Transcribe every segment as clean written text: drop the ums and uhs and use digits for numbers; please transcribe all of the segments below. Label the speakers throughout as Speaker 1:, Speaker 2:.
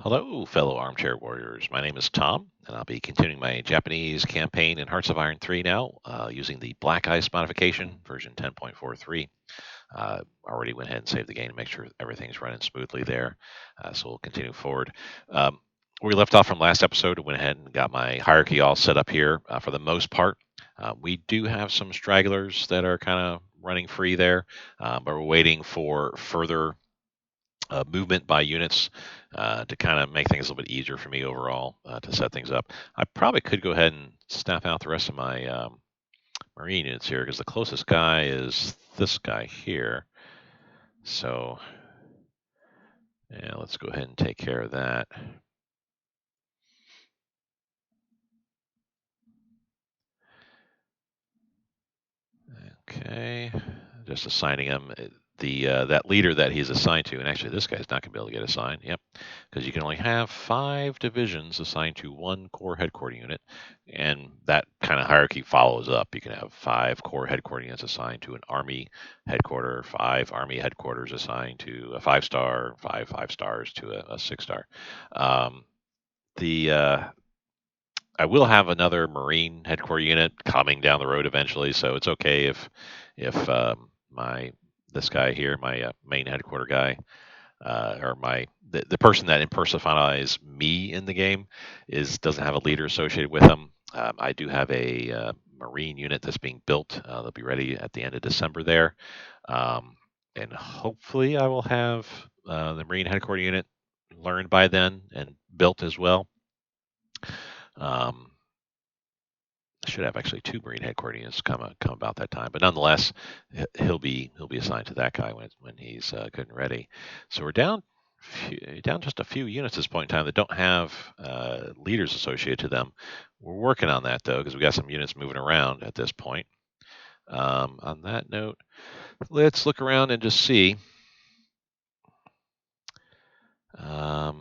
Speaker 1: Hello, fellow armchair warriors. My name is Tom, and I'll be continuing my Japanese campaign in Hearts of Iron 3 now, using the Black Ice modification, version 10.43. Already went ahead and saved the game to make sure everything's running smoothly there. So we'll continue forward. Um, we left off from last episode. Went ahead and got my hierarchy all set up here for the most part. We do have some stragglers that are kind of running free there, but we're waiting for further movement by units to kind of make things a little bit easier for me overall to set things up. I probably could go ahead and snap out the rest of my marine units here because the closest guy is this guy here. So yeah, let's go ahead and take care of that. Okay, just assigning him the that leader that he's assigned to, and actually this guy's not going to be able to get assigned. Yep, because you can only have 5 divisions assigned to one core headquarter unit, and that kind of hierarchy follows up. You can have 5 core headquarter units assigned to an army headquarter, 5 army headquarters assigned to a 5-star, 5 5 stars to a 6-star. The I will have another Marine headquarter unit coming down the road eventually, so it's okay if my this guy here, my main headquarter guy, or the person that impersonates me in the game doesn't have a leader associated with them. I do have a Marine unit that's being built. They'll be ready at the end of December there, and hopefully I will have the Marine headquarter unit learned by then and built as well. Um, I should have actually 2 Marine headquarter units come about that time, but nonetheless, he'll be assigned to that guy when he's good and ready. So we're down just a few units at this point in time that don't have leaders associated to them. We're working on that though because we got some units moving around at this point. On that note, let's look around and just see. I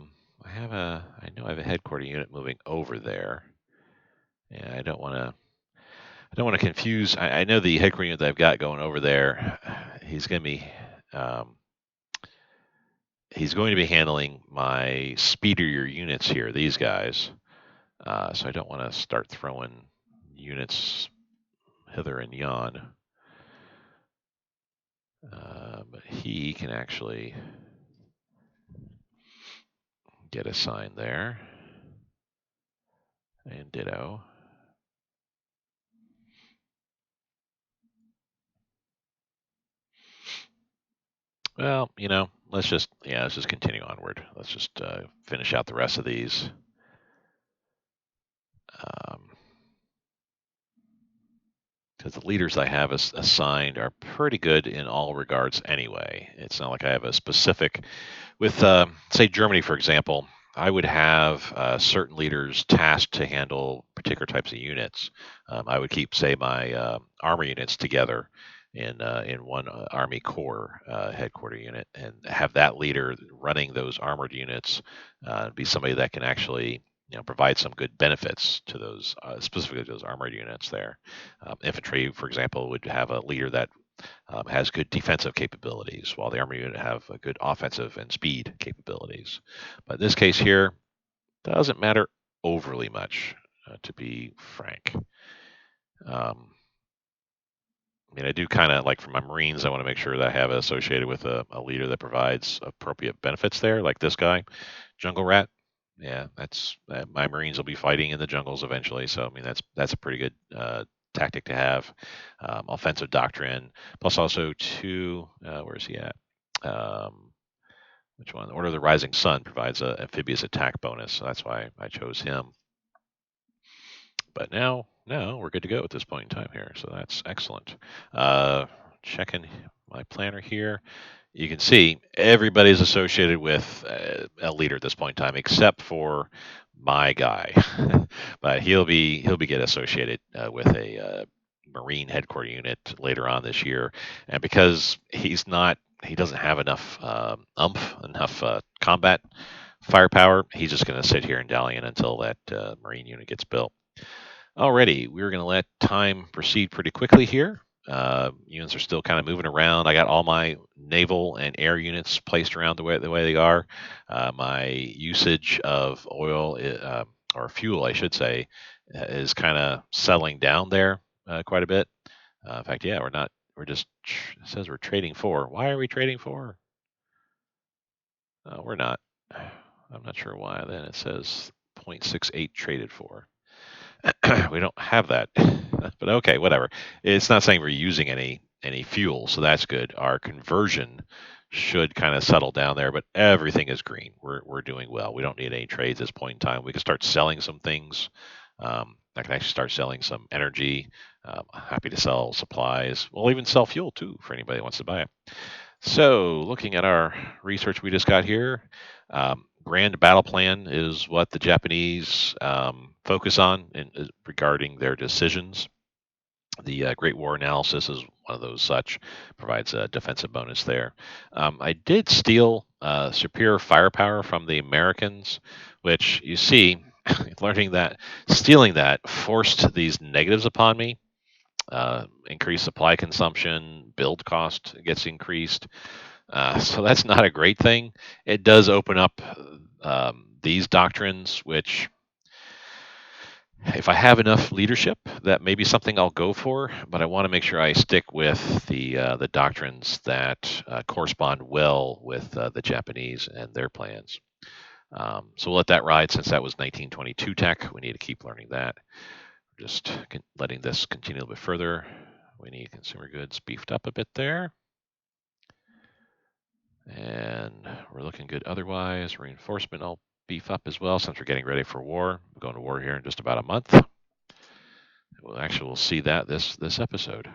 Speaker 1: know I have a headquarter unit moving over there. Yeah, I don't want to confuse. I know the headquarter unit that I've got going over there. He's going to be um, he's going to be handling my speedier units here. These guys. So I don't want to start throwing units hither and yon. But he can actually get assigned there. And ditto. Well, let's just continue onward. Let's just finish out the rest of these. Because the leaders I have assigned are pretty good in all regards anyway. It's not like I have a specific, with say Germany for example, I would have certain leaders tasked to handle particular types of units. I would keep, say, my armor units together in one Army Corps headquarter unit, and have that leader running those armored units be somebody that can actually provide some good benefits to those specifically those armored units there. Infantry, for example, would have a leader that has good defensive capabilities, while the armor unit have a good offensive and speed capabilities. But in this case here, doesn't matter overly much, to be frank. I do kind of like for my Marines, I want to make sure that I have it associated with a leader that provides appropriate benefits there, like this guy, Jungle Rat. Yeah, that's my Marines will be fighting in the jungles eventually. So that's a pretty good tactic to have. Offensive doctrine, plus also two. Where's he at? Which one? The Order of the Rising Sun provides a amphibious attack bonus, so that's why I chose him. But now we're good to go at this point in time here, so that's excellent. Checking my planner here, you can see everybody's associated with a leader at this point in time, except for my guy. But he'll be get associated with a Marine headquarter unit later on this year, and because he doesn't have enough enough combat firepower, he's just going to sit here and dalliant until that Marine unit gets built. Alrighty, we're going to let time proceed pretty quickly here. Units are still kind of moving around. I got all my naval and air units placed around the way they are. My usage of oil or fuel, I should say, is kind of settling down there quite a bit. In fact, yeah, we're not. We're just. It says we're trading for. Why are we trading for? We're not. I'm not sure why. Then it says 0.68 traded for. We don't have that, but okay, whatever. It's not saying we're using any fuel, so that's good. Our conversion should kind of settle down there, but everything is green. We're doing well. We don't need any trades at this point in time. We can start selling some things. I can actually start selling some energy. Happy to sell supplies. We'll even sell fuel too for anybody that wants to buy it. So, looking at our research we just got here, grand battle plan is what the Japanese focus on regarding their decisions. The Great War Analysis is one of those such, provides a defensive bonus there. I did steal superior firepower from the Americans, which you see, learning that, stealing that forced these negatives upon me. Increased supply consumption, build cost gets increased. So that's not a great thing. It does open up these doctrines, which, if I have enough leadership, that may be something I'll go for. But I want to make sure I stick with the doctrines that correspond well with the Japanese and their plans. So we'll let that ride since that was 1922 tech. We need to keep learning that. Just letting this continue a little bit further. We need consumer goods beefed up a bit there. And we're looking good otherwise. Reinforcement I'll beef up as well since we're getting ready for war. We're going to war here in just about a month. We'll see that this episode.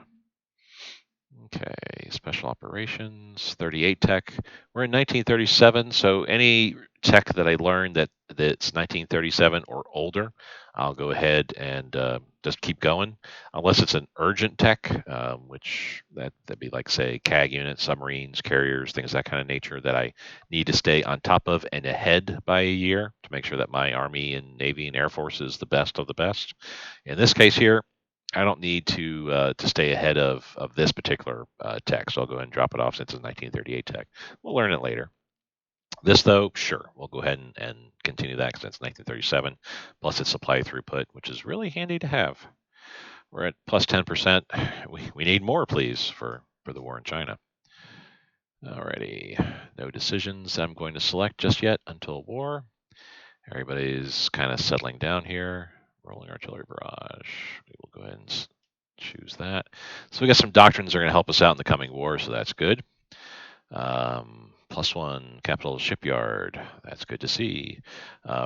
Speaker 1: Okay, special operations, 38 tech. We're in 1937, so any tech that I learned that's 1937 or older, I'll go ahead and just keep going, unless it's an urgent tech, which that'd be like, say, CAG units, submarines, carriers, things of that kind of nature that I need to stay on top of and ahead by a year to make sure that my Army and Navy and Air Force is the best of the best. In this case here, I don't need to stay ahead of this particular tech, so I'll go ahead and drop it off since it's 1938 tech. We'll learn it later. This, though, sure, we'll go ahead and continue that since 1937, plus its supply throughput, which is really handy to have. We're at plus 10%. We need more, please, for the war in China. Alrighty, no decisions I'm going to select just yet until war. Everybody's kind of settling down here. Rolling artillery barrage. We will go ahead and choose that. So we got some doctrines that are going to help us out in the coming war, so that's good. +1 capital shipyard. That's good to see.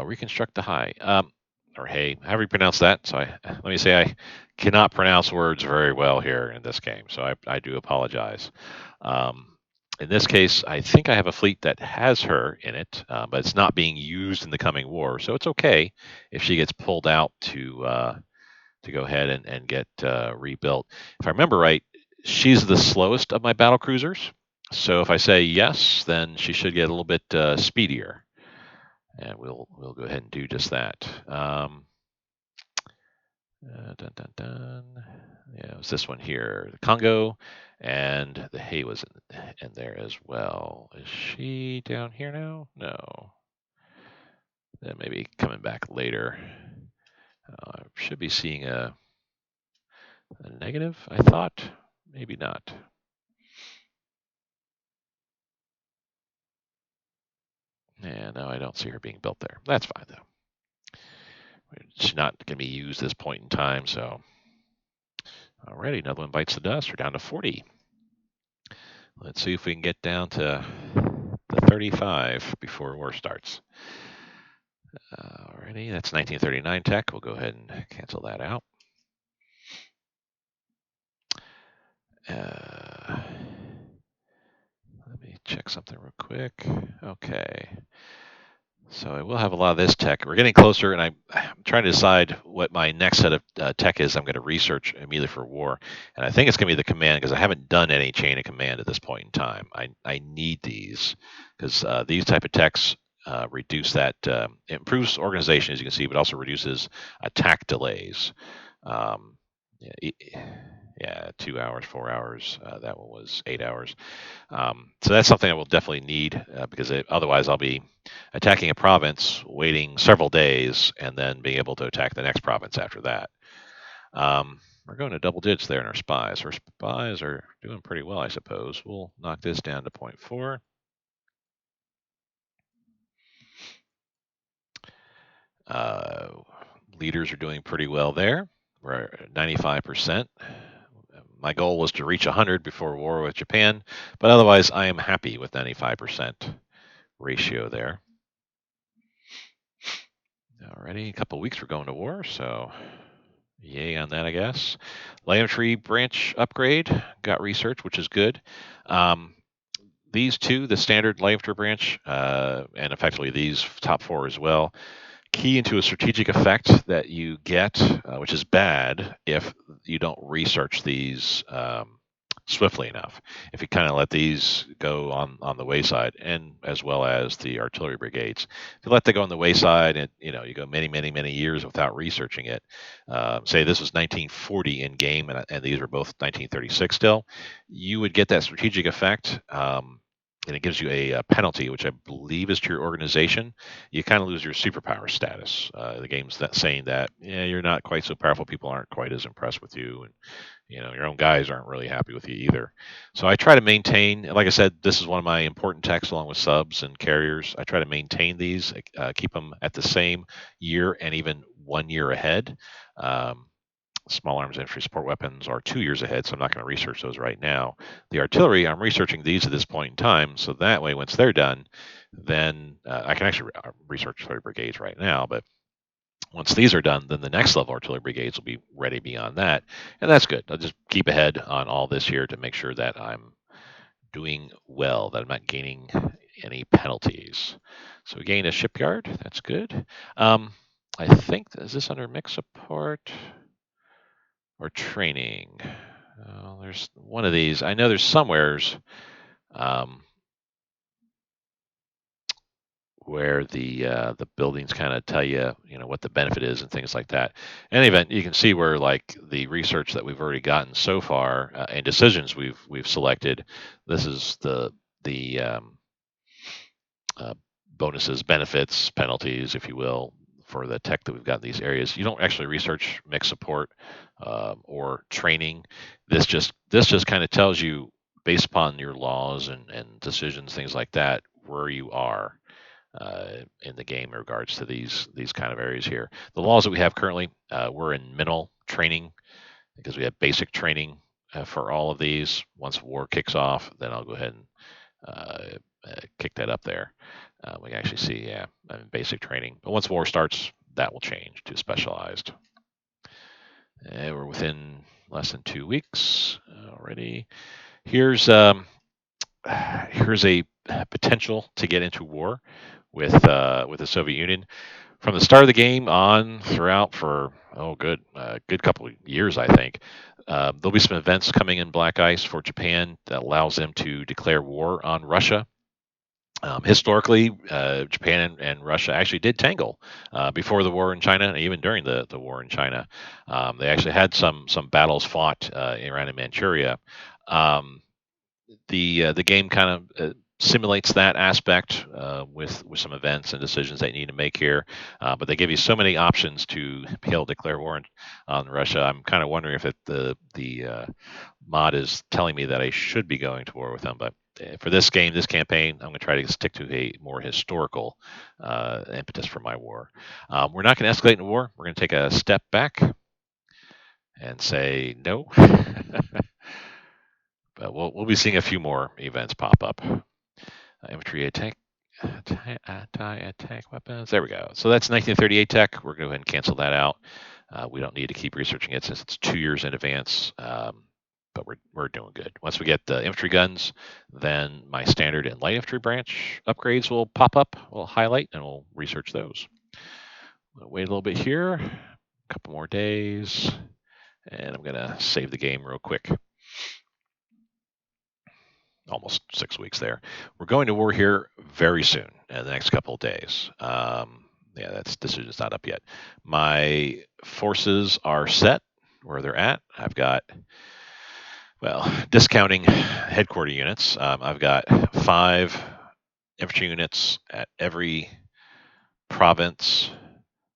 Speaker 1: Reconstruct the high. Or hey, however you pronounce that. So let me say I cannot pronounce words very well here in this game, so I do apologize. In this case, I think I have a fleet that has her in it, but it's not being used in the coming war, so it's okay if she gets pulled out to go ahead and get rebuilt. If I remember right, she's the slowest of my battle cruisers, so if I say yes, then she should get a little bit speedier, and we'll go ahead and do just that. Dun, dun, dun. Yeah, it was this one here, the Congo, and the hay was in there as well. Is she down here now? No. Then maybe coming back later. I should be seeing a negative, I thought. Maybe not. Yeah, no, I don't see her being built there. That's fine, though. She's not going to be used at this point in time, so. Alrighty, another one bites the dust. We're down to 40. Let's see if we can get down to the 35 before war starts. Alrighty, that's 1939 tech. We'll go ahead and cancel that out. Let me check something real quick. Okay. So I will have a lot of this tech. We're getting closer, and I'm trying to decide what my next set of tech is. I'm going to research immediately for war, and I think it's going to be the command because I haven't done any chain of command at this point in time. I need these because these type of techs reduce that, improves organization, as you can see, but also reduces attack delays. Yeah, Yeah, 2 hours, 4 hours. That one was 8 hours. So that's something I will definitely need because otherwise I'll be attacking a province, waiting several days, and then being able to attack the next province after that. We're going to double digits there in our spies. Our spies are doing pretty well, I suppose. We'll knock this down to 0.4. Uh, Leaders are doing pretty well there. We're at 95%. My goal was to reach 100 before war with Japan, but otherwise I am happy with 95% ratio there. Alrighty, a couple weeks we're going to war, so yay on that, I guess. Lion tree branch upgrade got research, which is good. Um, these two, the standard life tree branch, and effectively these top four as well, key into a strategic effect that you get, which is bad if you don't research these swiftly enough. If you kind of let these go on the wayside, and as well as the artillery brigades, if you let them go on the wayside, and you go many years without researching it. Say this was 1940 in game, and these were both 1936 still, you would get that strategic effect. And it gives you a penalty, which I believe is to your organization. You kind of lose your superpower status. The game's that saying that yeah, you're not quite so powerful. People aren't quite as impressed with you, and your own guys aren't really happy with you either. So I try to maintain. Like I said, this is one of my important techs along with subs and carriers. I try to maintain these, keep them at the same year and even 1 year ahead. Um, Small arms infantry support weapons are 2 years ahead, so I'm not going to research those right now. The artillery, I'm researching these at this point in time, so that way, once they're done, then I can actually research artillery brigades right now. But once these are done, then the next level artillery brigades will be ready beyond that, and that's good. I'll just keep ahead on all this here to make sure that I'm doing well, that I'm not gaining any penalties. So we gained a shipyard. That's good. I think is this under mix support or training? There's one of these. I know there's somewheres um, where the buildings kind of tell you what the benefit is and things like that. In any event, you can see where like the research that we've already gotten so far and decisions we've selected. This is the uh, bonuses, benefits, penalties, if you will, for the tech that we've got in these areas. You don't actually research mix support or training. This just kind of tells you based upon your laws and decisions, things like that, where you are in the game in regards to these kind of areas here. The laws that we have currently, we're in minimal training because we have basic training for all of these. Once war kicks off, then I'll go ahead and kick that up there. We can actually see, yeah, basic training. But once war starts, that will change to specialized. We're within less than 2 weeks already. Here's a potential to get into war with the Soviet Union. From the start of the game on throughout for good couple of years, I think. There'll be some events coming in Black Ice for Japan that allows them to declare war on Russia. Historically, Japan and Russia actually did tangle before the war in China, and even during the war in China. They actually had some battles fought around in Manchuria. Um, the game kind of simulates that aspect with some events and decisions that you need to make here. But they give you so many options to be able to declare war on Russia. I'm kind of wondering if the mod is telling me that I should be going to war with them. But for this game, this campaign, I'm going to try to stick to a more historical impetus for my war. We're not going to escalate into war. We're going to take a step back and say no. But we'll be seeing a few more events pop up. Infantry attack weapons. There we go. So that's 1938 tech. We're going to go ahead and cancel that out. We don't need to keep researching it since it's 2 years in advance. But we're doing good. Once we get the infantry guns, then my standard and light infantry branch upgrades will pop up. We'll highlight and we'll research those. We'll wait a little bit here, a couple more days, and I'm going to save the game real quick. Almost 6 weeks there. We're going to war here very soon in the next couple of days. Yeah, that's decision's not up yet. My forces are set where they're at. I've got Well, discounting headquarter units, I've got 5 infantry units at every province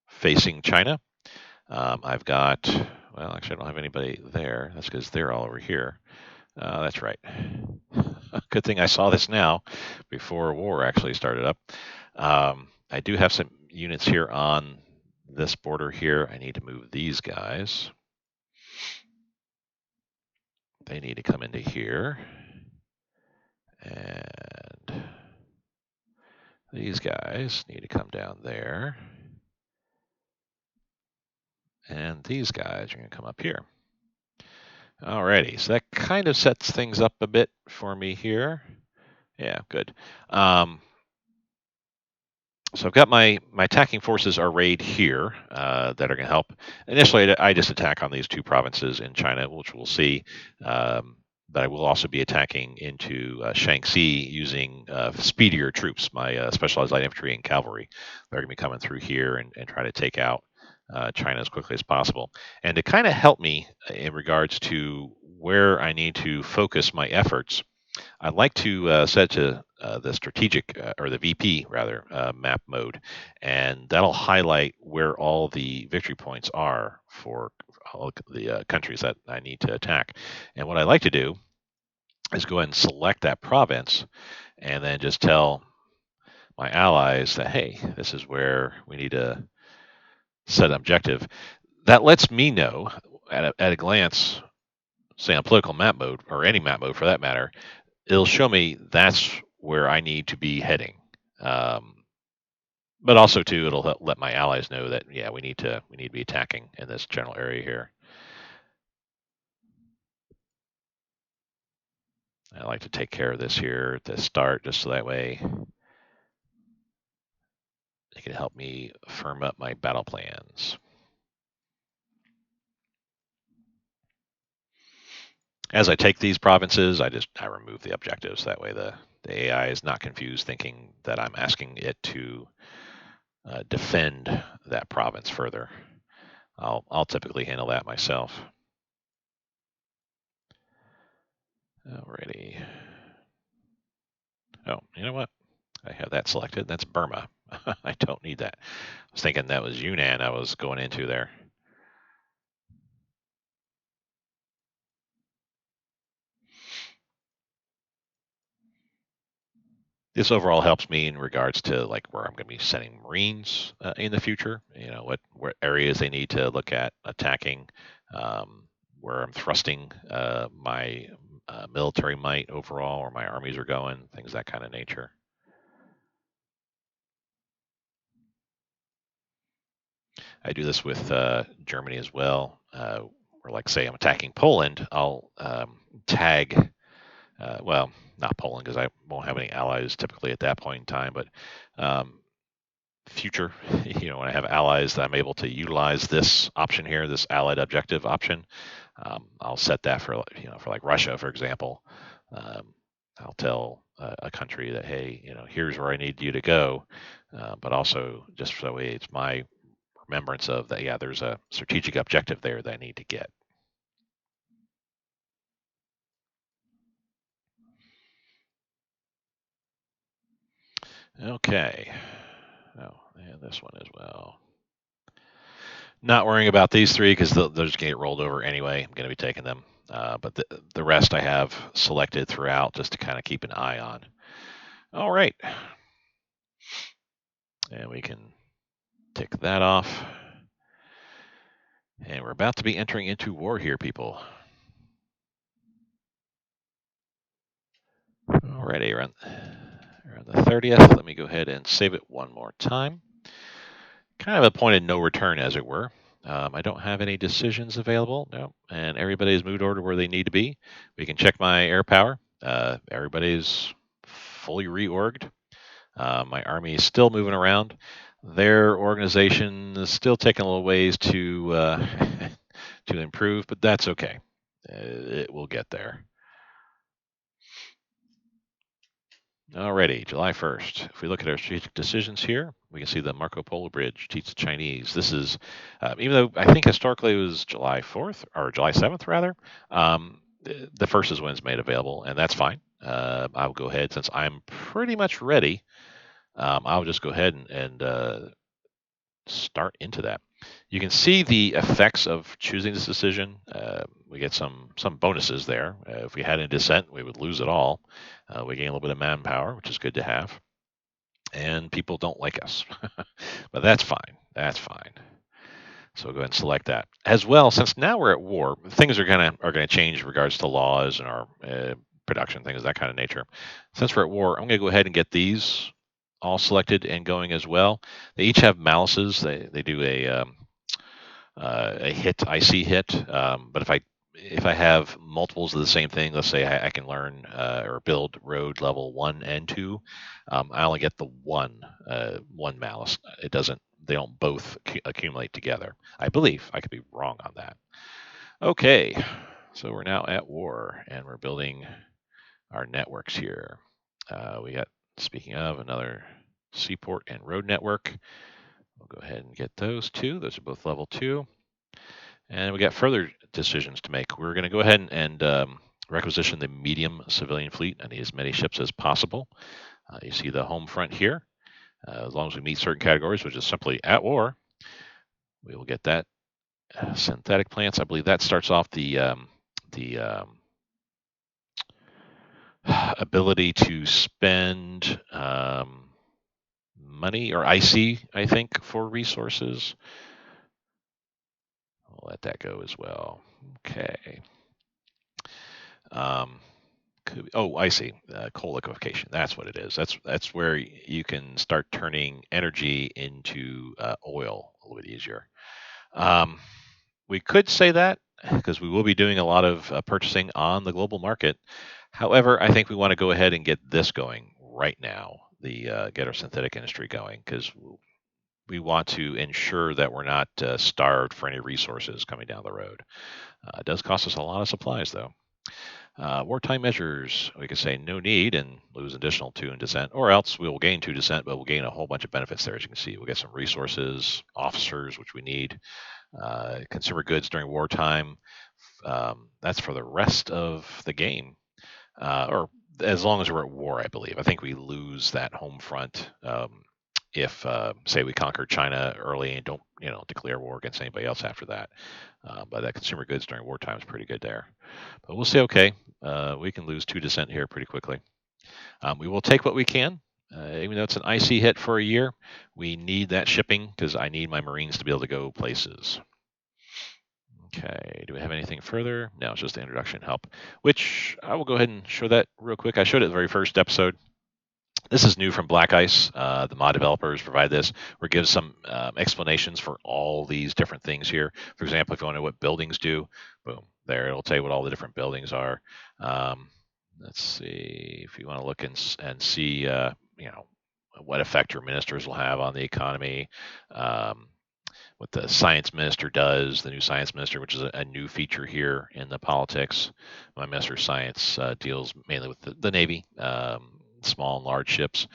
Speaker 1: facing China. I've got, well, actually, I don't have anybody there. That's because they're all over here. That's right. Good thing I saw this now before war actually started up. I do have some units here on this border here. I need to move these guys. They need to come into here. And these guys need to come down there. And these guys are going to come up here. Alrighty, so that kind of sets things up a bit for me here. Yeah, good. So I've got my attacking forces arrayed here that are going to help. Initially, I just attack on these 2 provinces in China, which we'll see. Um, but I will also be attacking into Shaanxi using speedier troops, my specialized light infantry and cavalry. They're going to be coming through here and try to take out China as quickly as possible. And to kind of help me in regards to where I need to focus my efforts, I'd like to set to the strategic or the VP rather map mode, and that'll highlight where all the victory points are for all the countries that I need to attack. And what I like to do is go ahead and select that province, and then just tell my allies that hey, this is where we need to set an objective. That lets me know at a glance, say on political map mode or any map mode for that matter, it'll show me that's where I need to be heading. Um, but also too, it'll let my allies know that yeah, we need to be attacking in this general area here. I like to take care of this here at the start, just so that way it can help me firm up my battle plans. As I take these provinces, I remove the objectives. That way the AI is not confused, thinking that I'm asking it to defend that province further. I'll typically handle that myself. Alrighty. Oh, you know what? I have that selected. That's Burma. I don't need that. I was thinking that was Yunnan I was going into there. This overall helps me in regards to like where I'm going to be sending Marines in the future. You know what areas they need to look at attacking, um, where I'm thrusting my military might overall, or my armies are going, things that kind of nature. I do this with Germany as well. Or like say I'm attacking Poland, I'll tag. Well, not Poland because I won't have any allies typically at that point in time, but um, future, when I have allies that I'm able to utilize this option here, this allied objective option, I'll set that for for like Russia, for example. Um, I'll tell a country that hey, here's where I need you to go, but also just so it's my remembrance of that. Yeah, there's a strategic objective there that I need to get. Okay. Oh, and this one as well. Not worrying about these 3 because they'll just get rolled over anyway. I'm going to be taking them. But the rest I have selected throughout just to kind of keep an eye on. All right. And we can tick that off. And we're about to be entering into war here, people. Alrighty, around the 30th. Let me go ahead and save it one more time. Kind of a point of no return, as it were. I don't have any decisions available. No, and everybody's moved over to where they need to be. We can check my air power. Everybody's fully reorged. My army is still moving around. Their organization is still taking a little ways to to improve, but that's okay. It will get there. Alrighty, July 1st. If we look at our strategic decisions here, we can see the Marco Polo Bridge teach the Chinese. This is, even though I think historically it was July 4th or July 7th rather, the first is when it's made available, and that's fine. I'll go ahead since I'm pretty much ready. I'll just go ahead and start into that. You can see the effects of choosing this decision. We get some bonuses there. If we had a dissent, we would lose it all. We gain a little bit of manpower, which is good to have. And people don't like us, but that's fine. That's fine. So we'll go ahead and select that as well. Since now we're at war, things are gonna change in regards to laws and our production things, that kind of nature. Since we're at war, I'm gonna go ahead and get these all selected and going as well. They each have malices. They do a hit, IC hit. But if I have multiples of the same thing, let's say I can learn or build road level 1 and 2, I only get the one malice. It doesn't. They don't both accumulate together. I believe. I could be wrong on that. Okay, so we're now at war and we're building our networks here. We got, speaking of, another seaport and road network. We'll go ahead and get those two. Those are both level 2. And we got further decisions to make. We're going to go ahead and requisition the medium civilian fleet. I need as many ships as possible. You see the home front here. As long as we meet certain categories, which is simply at war, we will get that. Synthetic plants, I believe that starts off the ability to spend money or IC, I think, for resources. I'll let that go as well. Okay. I see. Coal liquefaction. That's what it is. That's where you can start turning energy into oil a little bit easier. We could say that because we will be doing a lot of purchasing on the global market. However, I think we want to go ahead and get this going right now. Get our synthetic industry going because we want to ensure that we're not starved for any resources coming down the road. It does cost us a lot of supplies, though. Wartime measures, we could say no need and lose additional 2 in dissent, or else we will gain 2 dissent, but we'll gain a whole bunch of benefits there. As you can see, we'll get some resources, officers, which we need, consumer goods during wartime. That's for the rest of the game, or as long as we're at war, I believe. I think we lose that home front if, say, we conquer China early and don't, declare war against anybody else after that. But that consumer goods during wartime is pretty good there. But we'll say, okay, we can lose 2 dissent here pretty quickly. We will take what we can. Even though it's an IC hit for a year, we need that shipping because I need my Marines to be able to go places. Okay, do we have anything further? No, it's just the introduction help, which I will go ahead and show that real quick. I showed it the very first episode. This is new from Black Ice. The mod developers provide this, where it gives some explanations for all these different things here. For example, if you want to know what buildings do, boom, there it'll tell you what all the different buildings are. Let's see if you want to look and see, what effect your ministers will have on the economy. What the science minister does, the new science minister, which is a new feature here in the politics. My minister of science deals mainly with the Navy, small and large ships.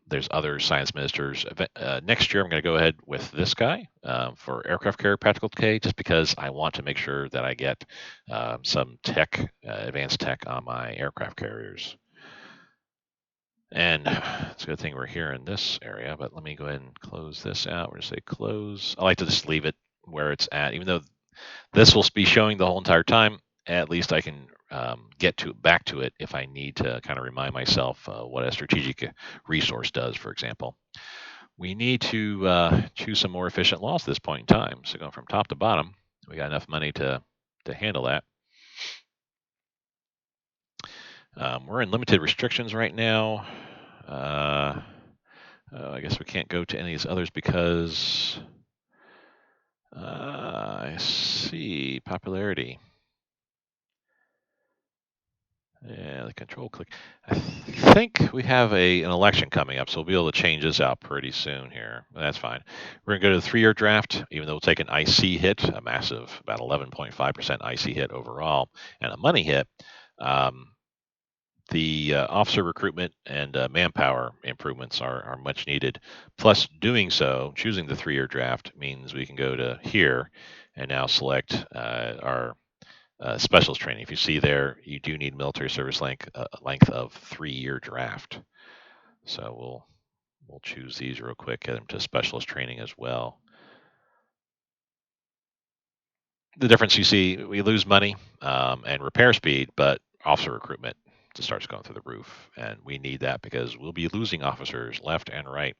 Speaker 1: There's other science ministers. Next year, I'm going to go ahead with this guy for aircraft carrier practical decay, just because I want to make sure that I get some tech, advanced tech on my aircraft carriers. And it's a good thing we're here in this area, but let me go ahead and close this out. We're going to say close. I like to just leave it where it's at, even though this will be showing the whole entire time. At least I can get back to it if I need to kind of remind myself what a strategic resource does, for example. We need to choose some more efficient laws at this point in time. So going from top to bottom, we got enough money to handle that. We're in limited restrictions right now. I guess we can't go to any of these others because I see popularity. Yeah, the control click. I think we have an election coming up, so we'll be able to change this out pretty soon here. That's fine. We're going to go to the 3-year draft, even though we'll take an IC hit, a massive, about 11.5% IC hit overall, and a money hit. The officer recruitment and manpower improvements are much needed. Plus, doing so, choosing the 3-year draft means we can go to here and now select our specialist training. If you see there, you do need military service length of 3-year draft. So we'll choose these real quick, get them to specialist training as well. The difference you see, we lose money and repair speed, but officer recruitment just starts going through the roof, and we need that because we'll be losing officers left and right.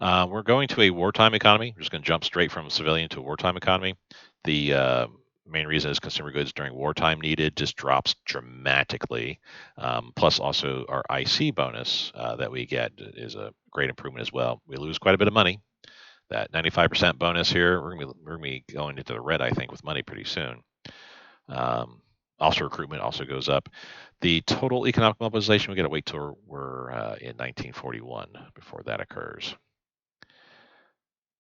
Speaker 1: We're going to a wartime economy. We're just going to jump straight from civilian to a wartime economy. The main reason is consumer goods during wartime needed just drops dramatically. Plus, also our IC bonus that we get is a great improvement as well. We lose quite a bit of money. That 95% bonus here, we're gonna be going into the red, I think, with money pretty soon. Also, recruitment also goes up. The total economic mobilization, we got to wait till we're in 1941 before that occurs.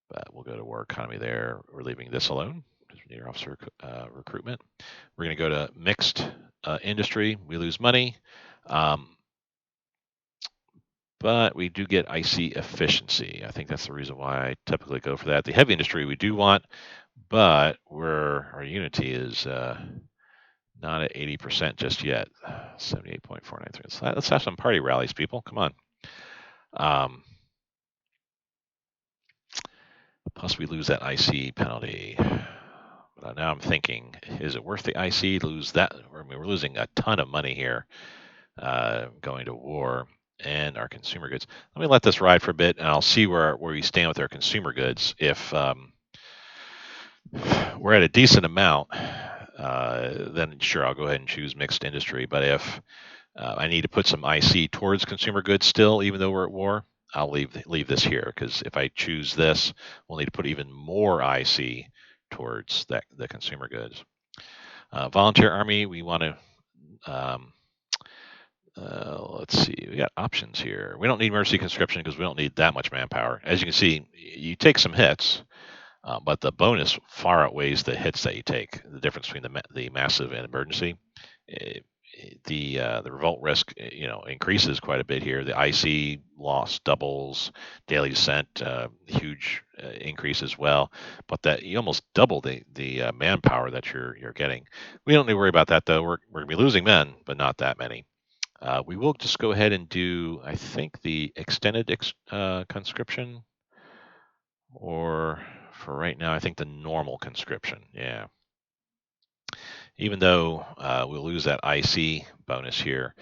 Speaker 1: But we'll go to war economy there. We're leaving this alone because we need our officer recruitment. We're going to go to mixed industry. We lose money. But we do get IC efficiency. I think that's the reason why I typically go for that. The heavy industry we do want, but our unity is not at 80% just yet. 78.493. Let's have some party rallies, people. Come on. Plus we lose that IC penalty. But now I'm thinking, is it worth the IC to lose that? I mean, we're losing a ton of money here going to war. And our consumer goods. Let me let this ride for a bit, and I'll see where we stand with our consumer goods. If we're at a decent amount, then sure, I'll go ahead and choose mixed industry. But if I need to put some IC towards consumer goods still, even though we're at war, I'll leave this here, because if I choose this, we'll need to put even more IC towards the consumer goods. Volunteer Army, we want to let's see, we got options here. We don't need mercy conscription because we don't need that much manpower. As you can see, you take some hits, but the bonus far outweighs the hits that you take. The difference between the massive and emergency, the revolt risk, increases quite a bit here. The IC loss doubles, daily descent, huge increase as well. But that you almost double the manpower that you're getting. We don't need to worry about that though. We're going to be losing men, but not that many. We will just go ahead and do, I think, the extended conscription, or for right now, I think the normal conscription. Yeah. Even though we'll lose that IC bonus here,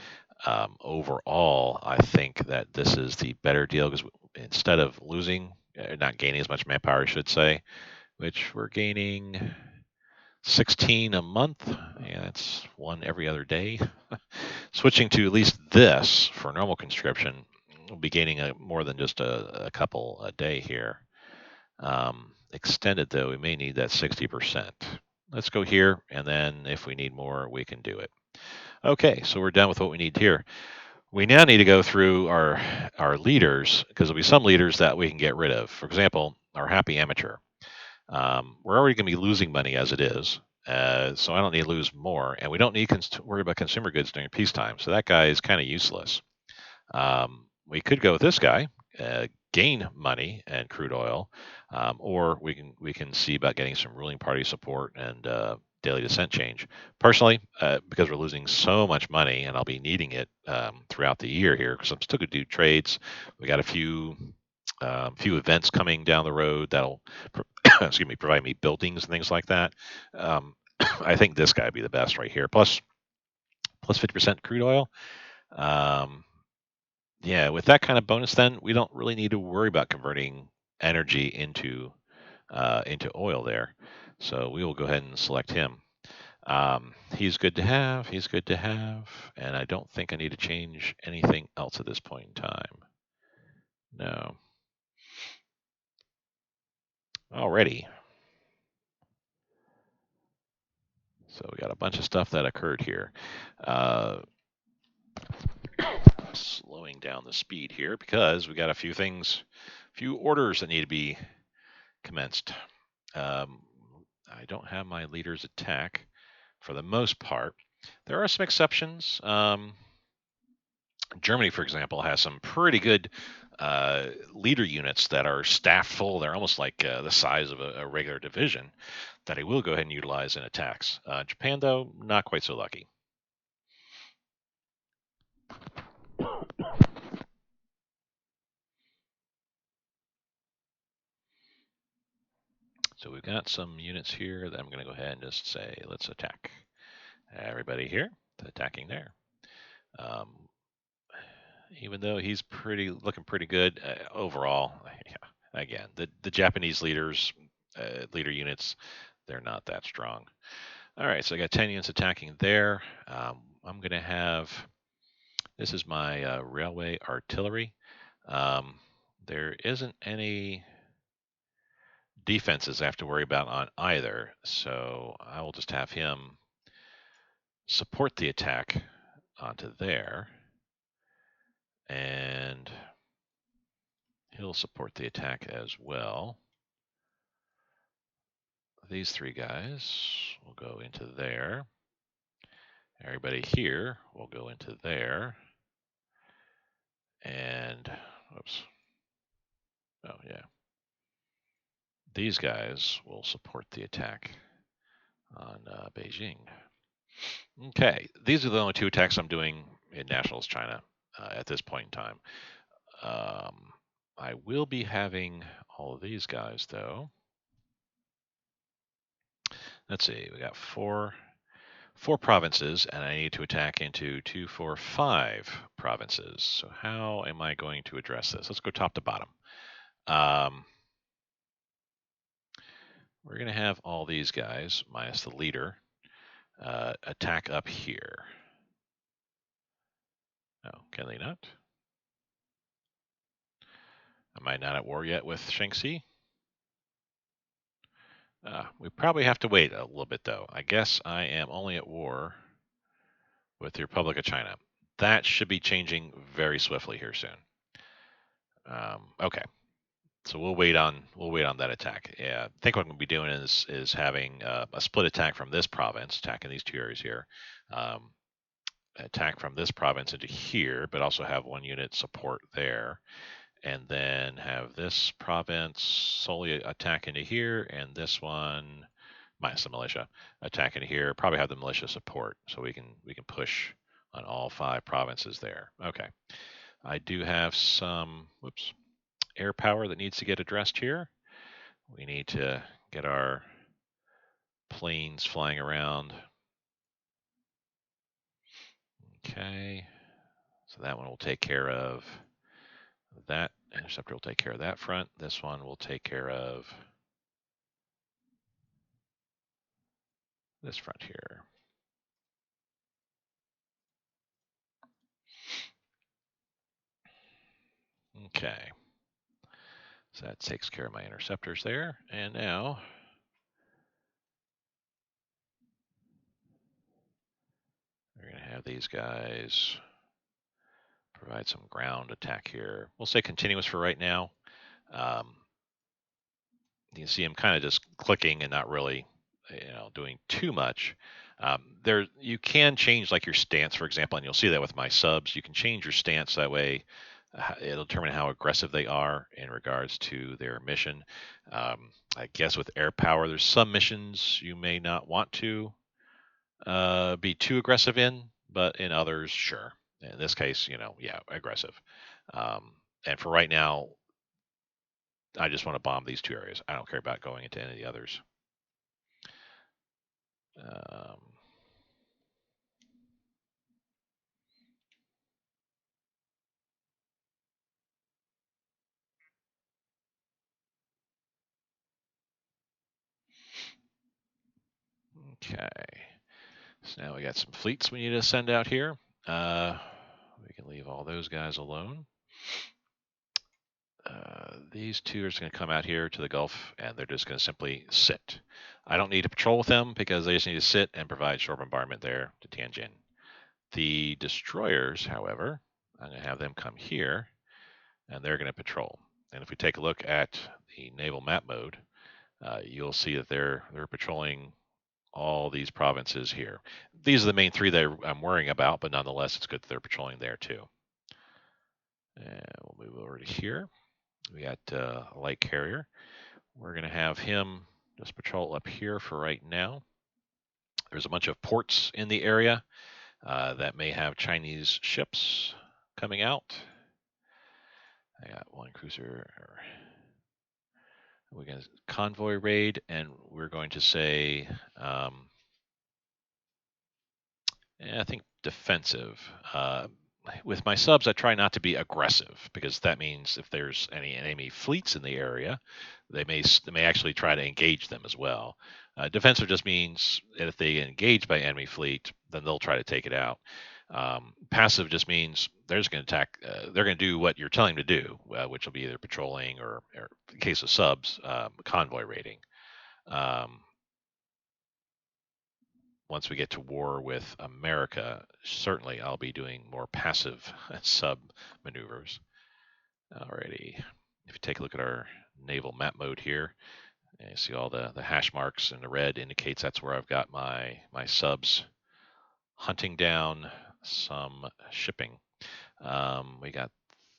Speaker 1: overall, I think that this is the better deal, because instead of not gaining as much manpower, I should say, which we're gaining 16 a month. Yeah, that's one every other day. Switching to at least this for normal conscription, we'll be gaining more than just a couple a day here. Extended, though, we may need that 60%. Let's go here, and then if we need more, we can do it. Okay, so we're done with what we need here. We now need to go through our leaders, because there'll be some leaders that we can get rid of. For example, our happy amateur. We're already going to be losing money as it is, so I don't need to lose more, and we don't need to worry about consumer goods during peacetime, so that guy is kind of useless. We could go with this guy, gain money and crude oil, or we can see about getting some ruling party support and daily descent change. Personally, because we're losing so much money, and I'll be needing it throughout the year here, because I'm still going to do trades. We got a few events coming down the road that'll provide me buildings and things like that. I think this guy would be the best right here. Plus 50% crude oil. Yeah, with that kind of bonus, then we don't really need to worry about converting energy into oil there. So we will go ahead and select him. He's good to have. He's good to have. And I don't think I need to change anything else at this point in time. No. Alrighty. So we got a bunch of stuff that occurred here. Slowing down the speed here because we got a few orders that need to be commenced. I don't have my leader's attack for the most part. There are some exceptions. Germany, for example, has some pretty good leader units that are staffed full. They're almost like the size of a regular division that I will go ahead and utilize in attacks. Japan, though, not quite so lucky. So we've got some units here that I'm going to go ahead and just say, let's attack. Everybody here, attacking there. Um, even though he's looking pretty good overall. Yeah, again, the Japanese leader units, they're not that strong. All right, so I got 10 units attacking there. I'm going to have, this is my railway artillery. Um, there isn't any defenses I have to worry about on either, so I will just have him support the attack onto there, and he'll support the attack as well. These three guys will go into there. Everybody here will go into there. And, oops. Oh, yeah. These guys will support the attack on Beijing. Okay, these are the only two attacks I'm doing in Nationalist China at this point in time. I will be having all of these guys, though. Let's see, we got four provinces, and I need to attack into 2, 4, 5 provinces. So how am I going to address this? Let's go top to bottom. We're going to have all these guys, minus the leader, attack up here. Oh, can they not? Am I not at war yet with Shaanxi? We probably have to wait a little bit, though. I guess I am only at war with the Republic of China. That should be changing very swiftly here soon. Okay, so we'll wait on that attack. Yeah, I think what I'm going to be doing is having a split attack from this province, attacking these two areas here. Attack from this province into here, but also have one unit support there, and then have this province solely attack into here, and this one minus the militia attack into here. Probably have the militia support, so we can push on all 5 provinces there. Okay, I do have some air power that needs to get addressed here. We need to get our planes flying around. Okay, so that one will take care of that. Interceptor will take care of that front. This one will take care of this front here. Okay, so that takes care of my interceptors there. And now we're going to have these guys provide some ground attack here. We'll say continuous for right now. You can see I'm kind of just clicking and not really, doing too much. There, you can change like your stance, for example, and you'll see that with my subs. You can change your stance that way. It'll determine how aggressive they are in regards to their mission. I guess with air power, there's some missions you may not want to be too aggressive in, but in others, sure. In this case, yeah, aggressive. And for right now, I just want to bomb these 2 areas. I don't care about going into any of the others. Okay. So now we got some fleets we need to send out here. We can leave all those guys alone. These 2 are just going to come out here to the Gulf, and they're just going to simply sit. I don't need to patrol with them because they just need to sit and provide shore bombardment there to Tianjin. The destroyers, however, I'm going to have them come here, and they're going to patrol. And if we take a look at the naval map mode, you'll see that they're patrolling all these provinces here. These are the main 3 that I'm worrying about, but nonetheless, it's good that they're patrolling there too. And we'll move over to here. We got a light carrier. We're going to have him just patrol up here for right now. There's a bunch of ports in the area that may have Chinese ships coming out. I got one cruiser. We're going to convoy raid, and we're going to say, I think defensive. With my subs, I try not to be aggressive because that means if there's any enemy fleets in the area, they may actually try to engage them as well. Defensive just means that if they get engaged by enemy fleet, then they'll try to take it out. Passive just means they're just going to attack. They're going to do what you're telling them to do, which will be either patrolling or in case of subs, convoy raiding. Once we get to war with America, certainly I'll be doing more passive sub maneuvers. Alrighty. If you take a look at our naval map mode here, and you see all the hash marks in the red indicates that's where I've got my subs hunting down some shipping. We got,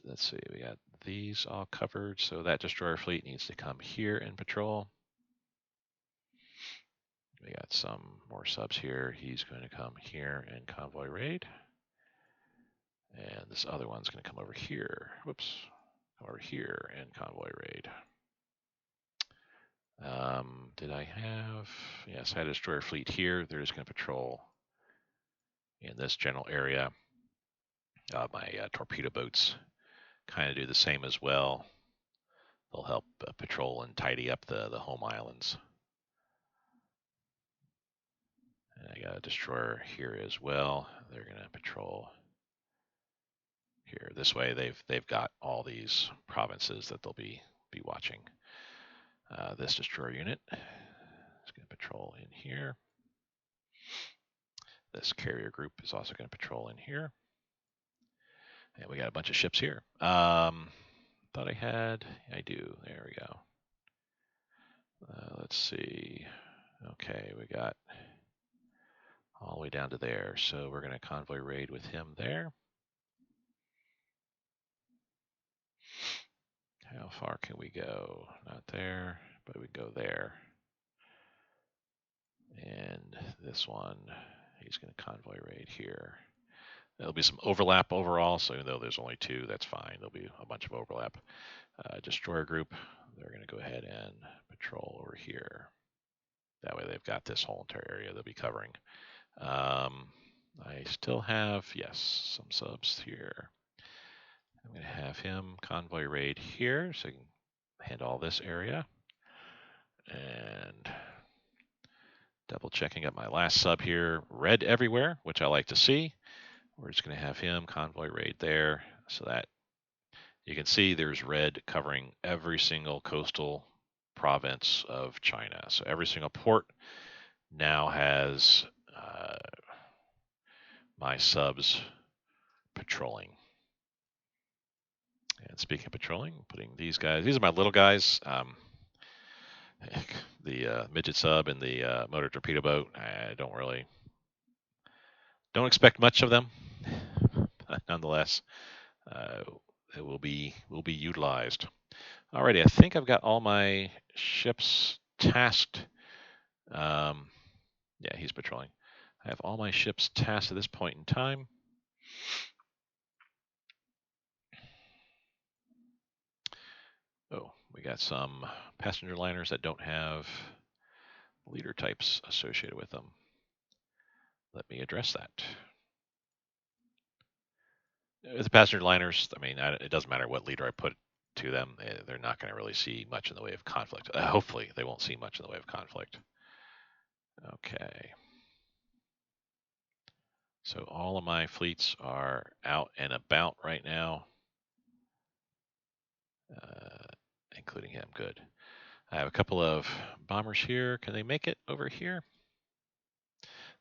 Speaker 1: let's see, we got these all covered, so that destroyer fleet needs to come here and patrol. We got some more subs here. He's going to come here and convoy raid. And this other one's going to come over here. Whoops. Come over here and convoy raid. Did I have... Yes, I had a destroyer fleet here. They're just going to patrol in this general area. My torpedo boats kind of do the same as well. They'll help patrol and tidy up the home islands. And I got a destroyer here as well. They're going to patrol here. This way, they've got all these provinces that they'll be watching. This destroyer unit is going to patrol in here. This carrier group is also going to patrol in here. And we got a bunch of ships here. Thought I had. I do. There we go. Let's see. Okay, we got all the way down to there. So we're going to convoy raid with him there. How far can we go? Not there, but we go there. And this one, he's going to convoy raid here. There'll be some overlap overall, so even though there's only two, that's fine. There'll be a bunch of overlap. Destroyer group, they're going to go ahead and patrol over here. That way they've got this whole entire area they'll be covering. I still have, yes, some subs here. I'm going to have him convoy raid here so he can handle all this area. And double checking up my last sub here, red everywhere, which I like to see. We're just going to have him convoy raid there so that you can see there's red covering every single coastal province of China. So every single port now has my subs patrolling. And speaking of patrolling, putting these guys, these are my little guys. The midget sub and the motor torpedo boat, I don't expect much of them. But nonetheless, it will be utilized. Alrighty, I think I've got all my ships tasked. Yeah, he's patrolling. I have all my ships tasked at this point in time. Oh, we got some passenger liners that don't have leader types associated with them. Let me address that. With the passenger liners, I mean, it doesn't matter what leader I put to them. They're not going to really see much in the way of conflict. Hopefully, they won't see much in the way of conflict. Okay. So all of my fleets are out and about right now, including him. Good. I have a couple of bombers here. Can they make it over here?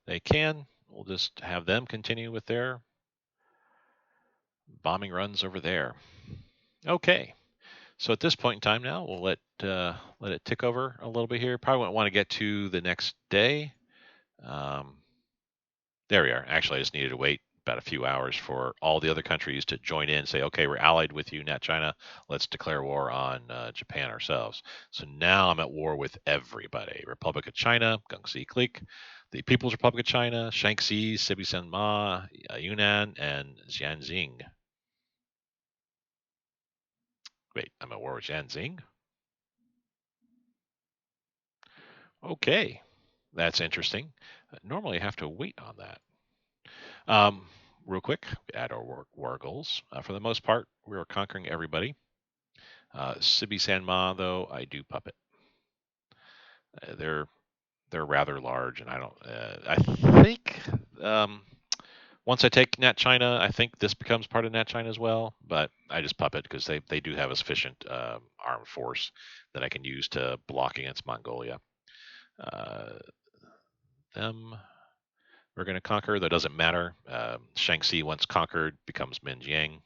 Speaker 1: They can. We'll just have them continue with their bombing runs over there. Okay. So at this point in time now, we'll let it tick over a little bit here. Probably won't want to get to the next day. There we are. Actually, I just needed to wait about a few hours for all the other countries to join in and say, okay, we're allied with you, not China. Let's declare war on Japan ourselves. So now I'm at war with everybody. Republic of China, Gengsi Click, the People's Republic of China, Shaanxi, Sibisanma, Yunnan, and Jianxing. Wait, I'm at war with Jianxing? Okay, that's interesting. Normally I have to wait on that. Um, Real quick, add our war goals. For the most part, we are conquering everybody. Sibi Sanma, though, I do puppet. They're rather large, and I don't. I think once I take Nat China, I think this becomes part of Nat China as well. But I just puppet because they do have a sufficient armed force that I can use to block against Mongolia. Uh, them we're going to conquer. That doesn't matter. Shaanxi, once conquered, becomes Minjiang.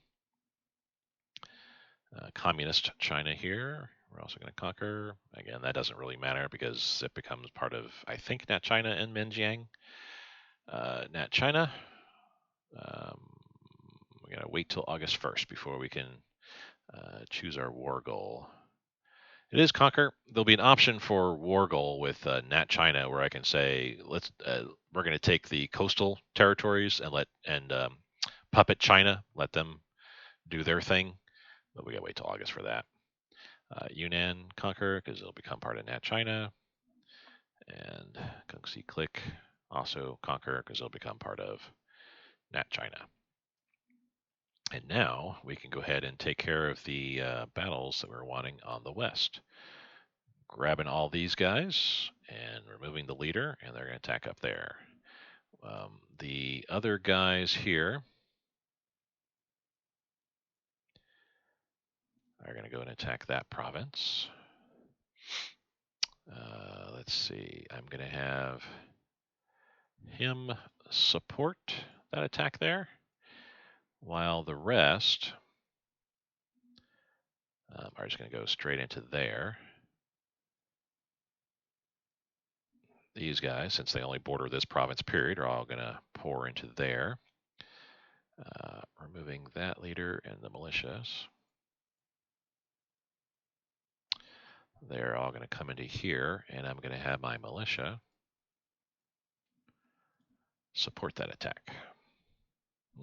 Speaker 1: Communist China here. We're also going to conquer. Again, that doesn't really matter because it becomes part of, I think, Nat China and Minjiang. Nat China. We're going to wait till August 1st before we can choose our war goal. It is conquer. There'll be an option for war goal with Nat China where I can say we're going to take the coastal territories and puppet China, let them do their thing. But we got to wait till August for that. Yunnan conquer because it'll become part of Nat China, and Gengsi Click also conquer because it'll become part of Nat China. And now we can go ahead and take care of the battles that we're wanting on the west. Grabbing all these guys and removing the leader, and they're going to attack up there. The other guys here are going to go and attack that province. Let's see. I'm going to have him support that attack there, while the rest are just going to go straight into there. These guys, since they only border this province period, are all going to pour into there. Removing that leader and the militias. They're all going to come into here, and I'm going to have my militia support that attack.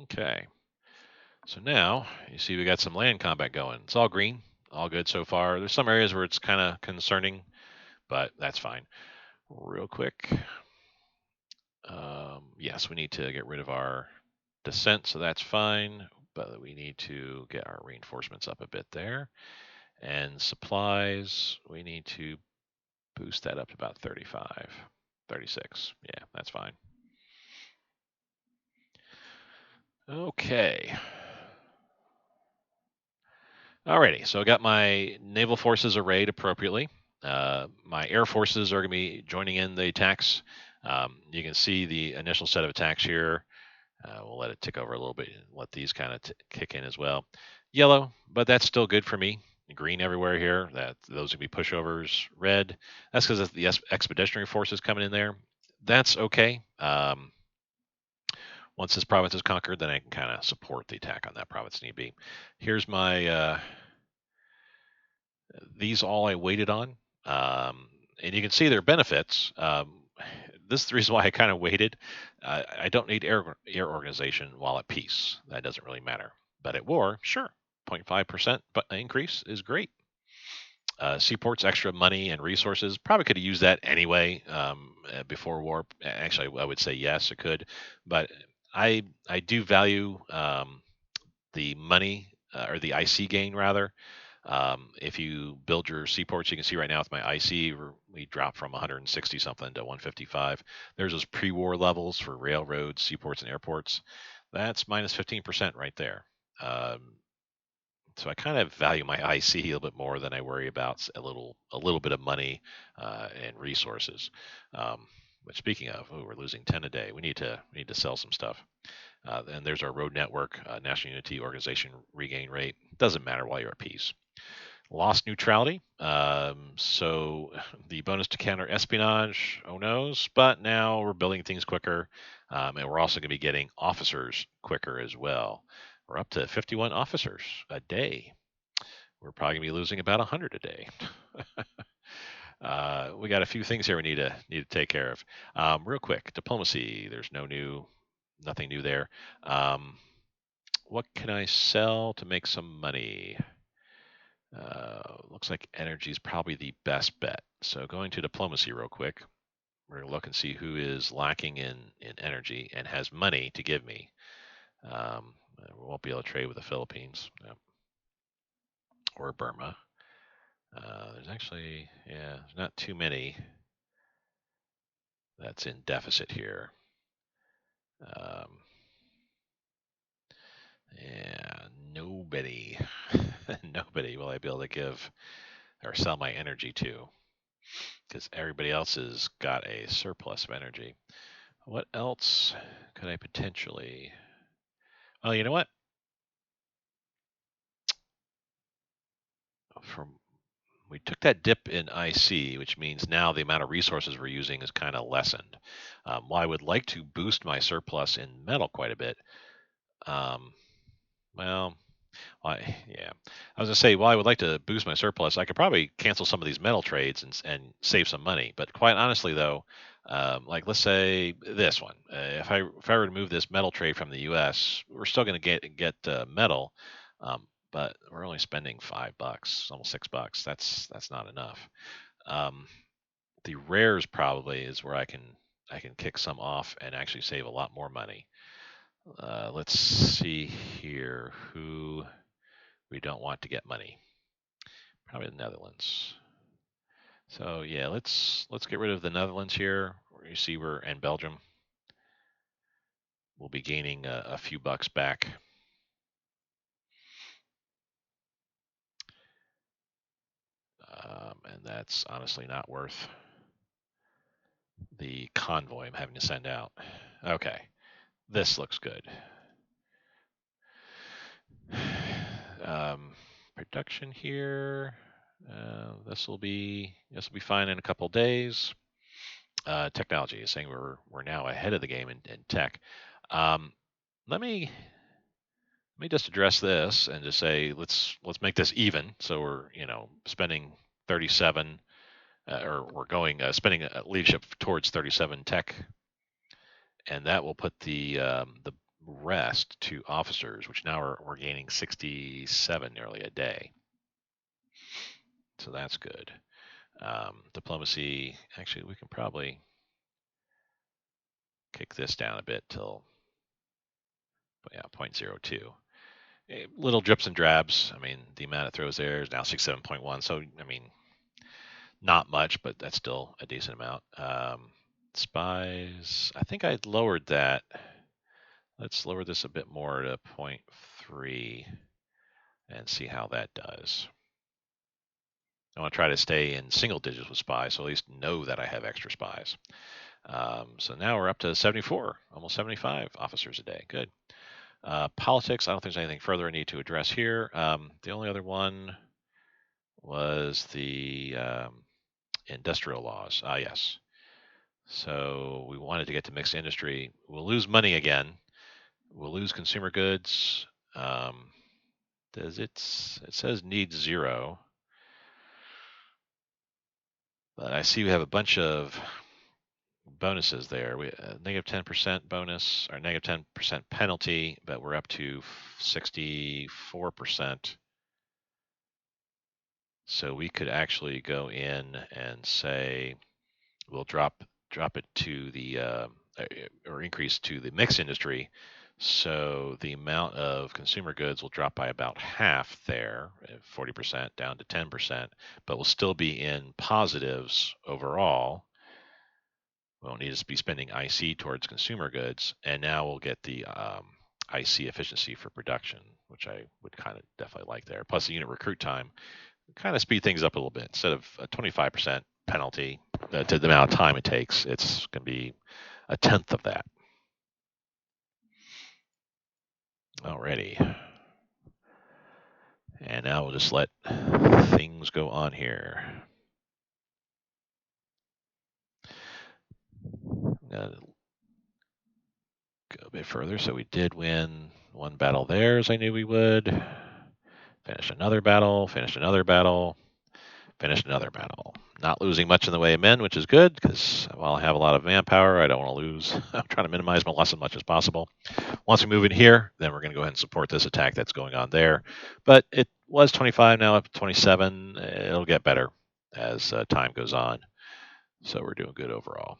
Speaker 1: Okay. So now, you see we got some land combat going. It's all green, all good so far. There's some areas where it's kind of concerning, but that's fine. Real quick. Yes, we need to get rid of our descent, so that's fine, but we need to get our reinforcements up a bit there. And supplies, we need to boost that up to about 35, 36. Yeah, that's fine. Okay. Alrighty, so I got my naval forces arrayed appropriately. My air forces are going to be joining in the attacks. You can see the initial set of attacks here. We'll let it tick over a little bit and let these kind of kick in as well. Yellow, but that's still good for me. Green everywhere here. Those would be pushovers. Red, that's because of the expeditionary forces coming in there. That's okay. Once this province is conquered, then I can kind of support the attack on that province need be. Here's my these all I waited on, and you can see their benefits. This is the reason why I kind of waited. I don't need air organization while at peace. That doesn't really matter. But at war, sure, 0.5% increase is great. Seaports, extra money and resources. Probably could have used that anyway before war. Actually, I would say yes, it could. But I do value the money or the IC gain rather. If you build your seaports, you can see right now with my IC, we dropped from 160 something to 155. There's those pre-war levels for railroads, seaports, and airports. That's minus 15% right there. So I kind of value my IC a little bit more than I worry about a little bit of money and resources. But speaking of, we're losing 10 a day. We need to sell some stuff. And there's our road network, national unity organization regain rate. Doesn't matter while you're at peace. Lost neutrality. So the bonus to counter espionage, oh noes, but now we're building things quicker, and we're also going to be getting officers quicker as well. We're up to 51 officers a day. We're probably going to be losing about 100 a day. We got a few things here we need to take care of. Real quick, diplomacy. There's nothing new there. What can I sell to make some money? Looks like energy is probably the best bet. So going to diplomacy real quick, we're gonna look and see who is lacking in energy and has money to give me. We won't be able to trade with the Philippines, or Burma. There's actually, yeah, there's not too many that's in deficit here. Um, yeah, nobody, nobody will I be able to give or sell my energy to, because everybody else has got a surplus of energy. What else could I potentially? Oh, you know what? From We took that dip in IC, which means now the amount of resources we're using is kind of lessened. While I would like to boost my surplus in metal quite a bit, um, well, yeah, I was gonna say, while I would like to boost my surplus, I could probably cancel some of these metal trades and save some money. But quite honestly, though, like let's say this one, if I were to move this metal trade from the U.S., we're still going to get metal, but we're only spending $5, almost $6. That's not enough. Um, the rares probably is where I can kick some off and actually save a lot more money. Let's see here who we don't want to get money. Probably the Netherlands. So yeah, let's get rid of the Netherlands here. You see and Belgium. We'll be gaining a few bucks back. And that's honestly not worth the convoy I'm having to send out. Okay, this looks good. Production here. This will be fine in a couple days. Technology is saying we're now ahead of the game in tech. Um, let me just address this and just say let's make this even. So we're spending 37, or we're going spending leadership towards 37 tech, and that will put the rest to officers, which now we're gaining 67 nearly a day. So that's good. Diplomacy, actually, we can probably kick this down a bit till 0.02. Little drips and drabs. I mean, the amount it throws there is now 67.1. So, I mean, not much, but that's still a decent amount. Spies, I think I lowered that. Let's lower this a bit more to 0.3 and see how that does. I want to try to stay in single digits with spies, so at least know that I have extra spies. So now we're up to 74, almost 75 officers a day. Good. Politics, I don't think there's anything further I need to address here. The only other one was the industrial laws. Yes. So we wanted to get to mixed industry. We'll lose money again. We'll lose consumer goods. It says needs 0, but I see we have a bunch of bonuses there. We negative 10% bonus or negative 10% penalty, but we're up to 64%. So we could actually go in and say we'll drop it to the or increase to the mixed industry. So the amount of consumer goods will drop by about half there, 40% down to 10%, but we'll still be in positives overall. We won't need to be spending IC towards consumer goods, and now we'll get the IC efficiency for production, which I would kind of definitely like there. Plus the unit recruit time, kind of speed things up a little bit. Instead of a 25% penalty to the amount of time it takes, it's going to be a tenth of that. Alrighty. And now we'll just let things go on here. Go a bit further. So we did win one battle there, as I knew we would. Finished another battle, finished another battle, finished another battle. Not losing much in the way of men, which is good, because while I have a lot of manpower, I don't want to lose. I'm trying to minimize my loss as much as possible. Once we move in here, then we're going to go ahead and support this attack that's going on there. But it was 25, now up to 27. It'll get better as time goes on. So we're doing good overall.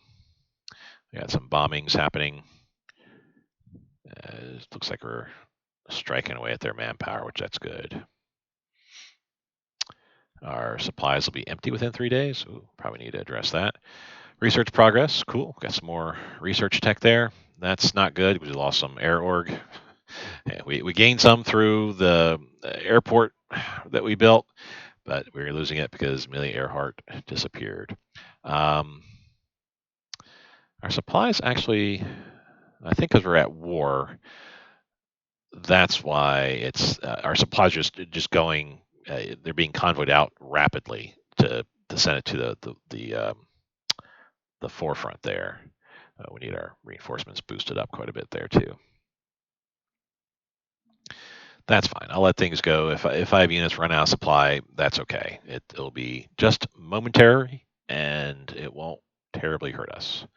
Speaker 1: We got some bombings happening. It looks like we're striking away at their manpower, which that's good. Our supplies will be empty within 3 days. Ooh, probably need to address that. Research progress, cool. Got some more research tech there. That's not good. We lost some air org. Yeah, we gained some through the airport that we built, but we were losing it because Amelia Earhart disappeared. Our supplies actually, I think, because we're at war, that's why it's our supplies just going. They're being convoyed out rapidly to send it to the forefront there. We need our reinforcements boosted up quite a bit there too. That's fine. I'll let things go. If I have units run out of supply, that's okay. It'll be just momentary, and it won't terribly hurt us.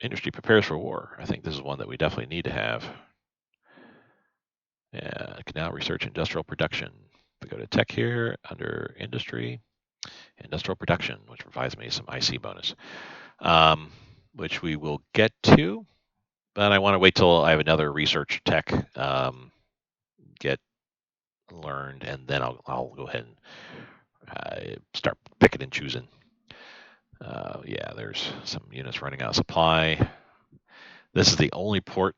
Speaker 1: Industry prepares for war. I think this is one that we definitely need to have. Yeah, now research industrial production. We go to tech here under industry, industrial production, which provides me some IC bonus, which we will get to. But I want to wait till I have another research tech get learned, and then I'll go ahead and start picking and choosing. Yeah, there's some units running out of supply. This is the only port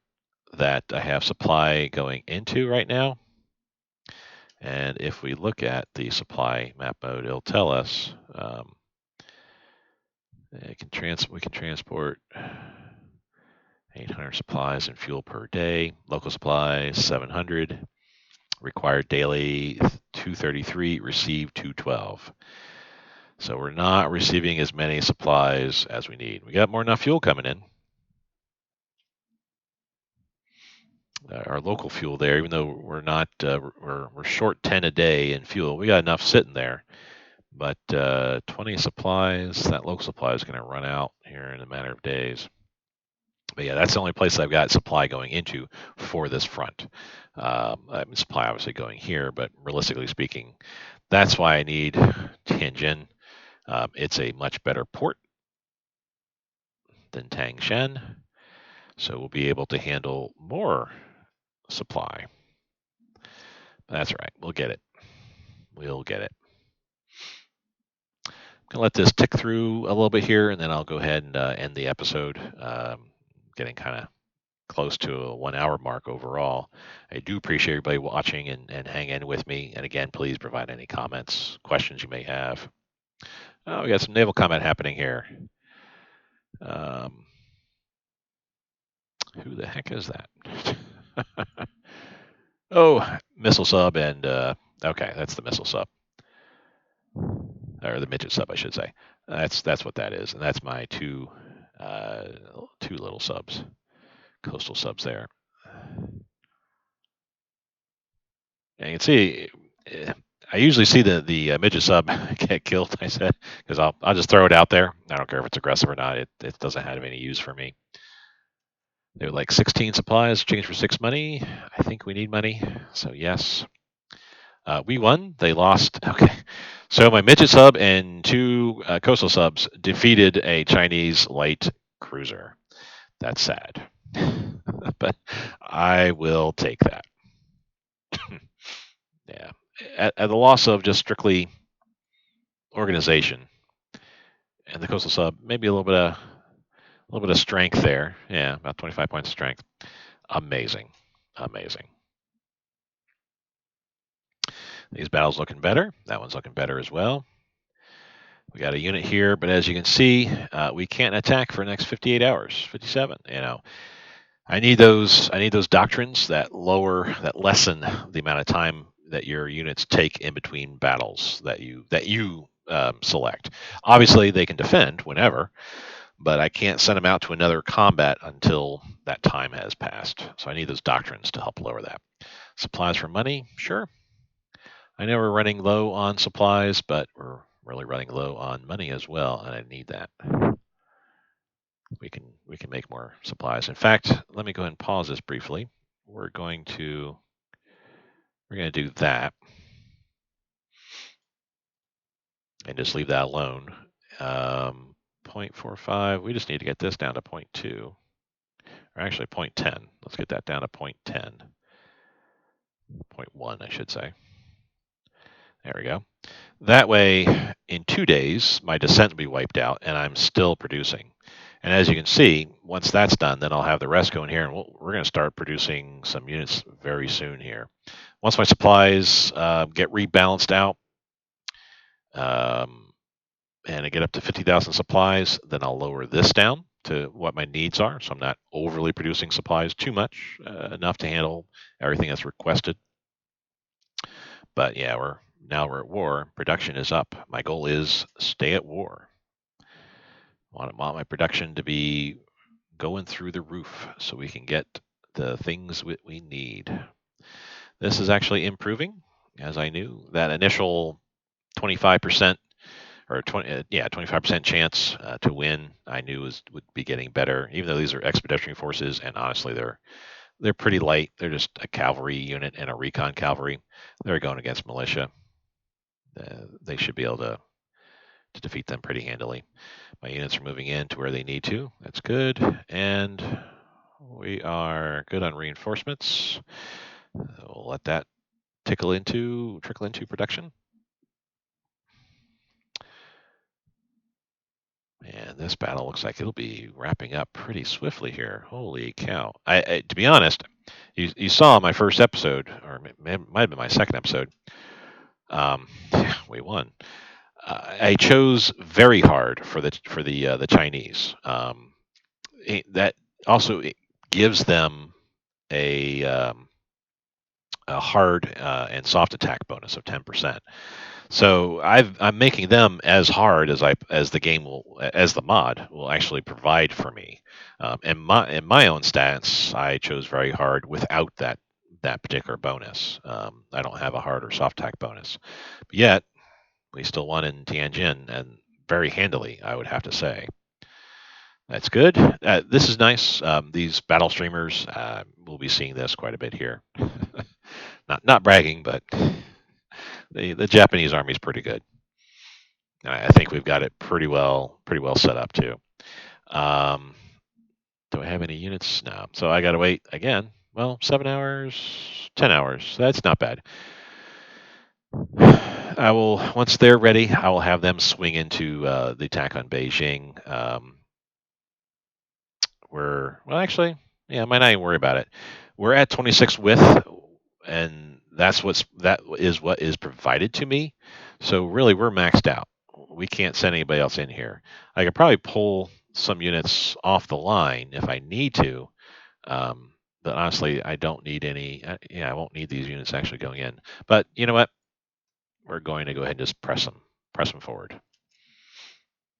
Speaker 1: that I have supply going into right now. And if we look at the supply map mode, it'll tell us we can transport 800 supplies and fuel per day. Local supplies 700. Required daily 233. Received 212. So we're not receiving as many supplies as we need. We got more than enough fuel coming in. Our local fuel there, even though we're not, we're short 10 a day in fuel, we got enough sitting there. But 20 supplies, that local supply is going to run out here in a matter of days. But yeah, that's the only place I've got supply going into for this front. I mean, supply obviously going here, but realistically speaking, that's why I need Tianjin. It's a much better port than Tangshan, so we'll be able to handle more supply. That's right, we'll get it. We'll get it. I'm gonna let this tick through a little bit here, and then I'll go ahead and end the episode. Getting kind of close to a 1 hour mark overall. I do appreciate everybody watching and hanging in with me. And again, please provide any comments, questions you may have. Oh, we got some naval combat happening here. Who the heck is that? Oh, missile sub and okay, that's the missile sub. Or the midget sub, I should say. That's what that is, and that's my two little subs, coastal subs there. And you can see, I usually see the midget sub get killed. I said because I'll just throw it out there. I don't care if it's aggressive or not. It doesn't have any use for me. They're like 16 supplies, change for 6 money. I think we need money, so yes. We won. They lost. Okay. So my midget sub and 2 coastal subs defeated a Chinese light cruiser. That's sad. But I will take that. Yeah. At the loss of just strictly organization and the coastal sub, maybe a little bit of strength there. Yeah, about 25 points of strength. Amazing. These battles looking better. That one's looking better as well. We got a unit here, but as you can see, we can't attack for the next 58 hours, 57. I need those doctrines that lessen the amount of time that your units take in between battles that you select. Obviously, they can defend whenever, but I can't send them out to another combat until that time has passed. So I need those doctrines to help lower that. Supplies for money, sure. I know we're running low on supplies, but we're really running low on money as well, and I need that. We can make more supplies. In fact, let me go ahead and pause this briefly. We're going to do that and just leave that alone. 0.45. We just need to get this down to 0.2, or actually 0.10. Let's get that down to 0.10. 0.1, I should say. There we go. That way, in 2 days, my descent will be wiped out, and I'm still producing. And as you can see, once that's done, then I'll have the rest going here, and we're going to start producing some units very soon here. Once my supplies get rebalanced out, um, and I get up to 50,000 supplies, then I'll lower this down to what my needs are, so I'm not overly producing supplies too much, enough to handle everything that's requested. But yeah, we're at war. Production is up. My goal is stay at war. I want my production to be going through the roof so we can get the things we need. This is actually improving, as I knew. That initial 25% or 25% chance to win, I knew would be getting better. Even though these are expeditionary forces, and honestly, they're pretty light. They're just a cavalry unit and a recon cavalry. They're going against militia. They should be able to defeat them pretty handily. My units are moving in to where they need to. That's good. And we are good on reinforcements. We'll let that trickle into production. And this battle looks like it'll be wrapping up pretty swiftly here. Holy cow. To be honest, you saw my first episode, or it might have been my second episode. We won. I chose very hard for the Chinese. That also gives them a hard and soft attack bonus of 10%. So I'm making them as hard as the game as the mod will actually provide for me. In my own stats, I chose very hard without that particular bonus. I don't have a hard or soft attack bonus, but yet we still won in Tianjin, and very handily, I would have to say. That's good. This is nice. These battle streamers, we'll be seeing this quite a bit here. Not bragging, but the Japanese army is pretty good. I think we've got it pretty well set up too. Do I have any units? No. So I got to wait again. Well, 7 hours, 10 hours. That's not bad. I will once they're ready. I will have them swing into the attack on Beijing. Actually, yeah, I might not even worry about it. We're at 26 width, and that is what is provided to me. So really, we're maxed out. We can't send anybody else in here. I could probably pull some units off the line if I need to, but honestly, I don't need any. I won't need these units actually going in. But you know what? We're going to go ahead and just press them forward.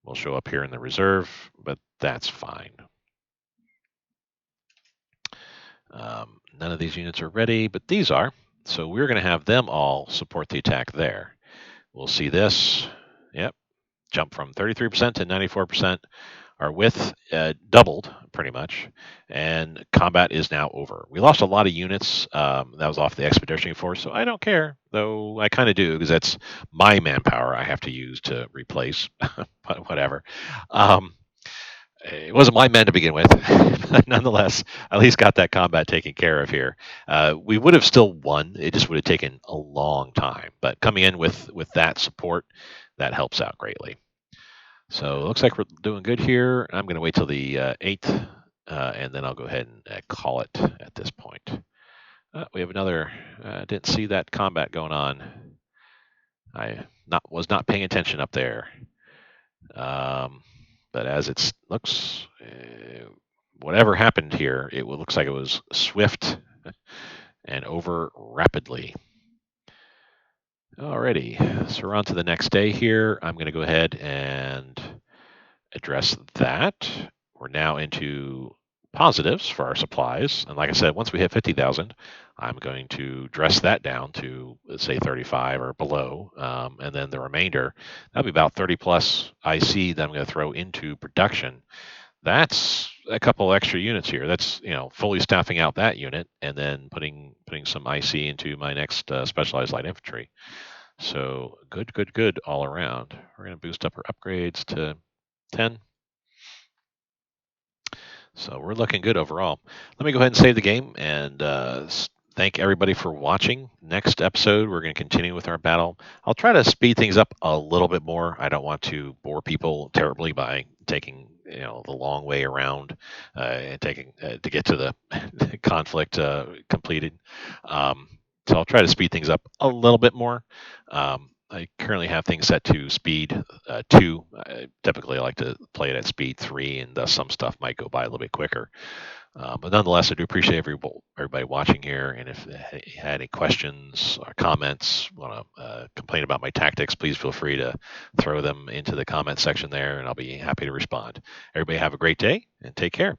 Speaker 1: We'll show up here in the reserve, but that's fine. None of these units are ready, but these are. So we're going to have them all support the attack there. We'll see this. Yep. Jump from 33% to 94%. Our width doubled pretty much, and combat is now over. We lost a lot of units. That was off the expeditionary force, so I don't care, though I kind of do because that's my manpower I have to use to replace, but whatever. It wasn't my men to begin with, but nonetheless, at least got that combat taken care of here. We would have still won. It just would have taken a long time. But coming in with that support, that helps out greatly. So it looks like we're doing good here. I'm going to wait till the 8th, and then I'll go ahead and call it at this point. We have another. Didn't see that combat going on. I was not paying attention up there. But as it looks, whatever happened here, it looks like it was swift and over rapidly. Alrighty, so we're on to the next day here. I'm going to go ahead and address that. We're now into positives for our supplies. And like I said, once we hit 50,000, I'm going to dress that down to, let's say, 35 or below. And then the remainder, that'll be about 30 plus IC that I'm going to throw into production. That's a couple extra units here. That's, fully staffing out that unit and then putting some IC into my next specialized light infantry. So good, good, good all around. We're going to boost up our upgrades to 10. So we're looking good overall. Let me go ahead and save the game and thank everybody for watching. Next episode, we're going to continue with our battle. I'll try to speed things up a little bit more. I don't want to bore people terribly by taking the long way around and taking to get to the conflict completed. So I'll try to speed things up a little bit more. I currently have things set to speed 2. I typically like to play it at speed 3, and thus some stuff might go by a little bit quicker. But nonetheless, I do appreciate everybody watching here. And if you had any questions or comments, want to complain about my tactics, please feel free to throw them into the comment section there, and I'll be happy to respond. Everybody have a great day and take care.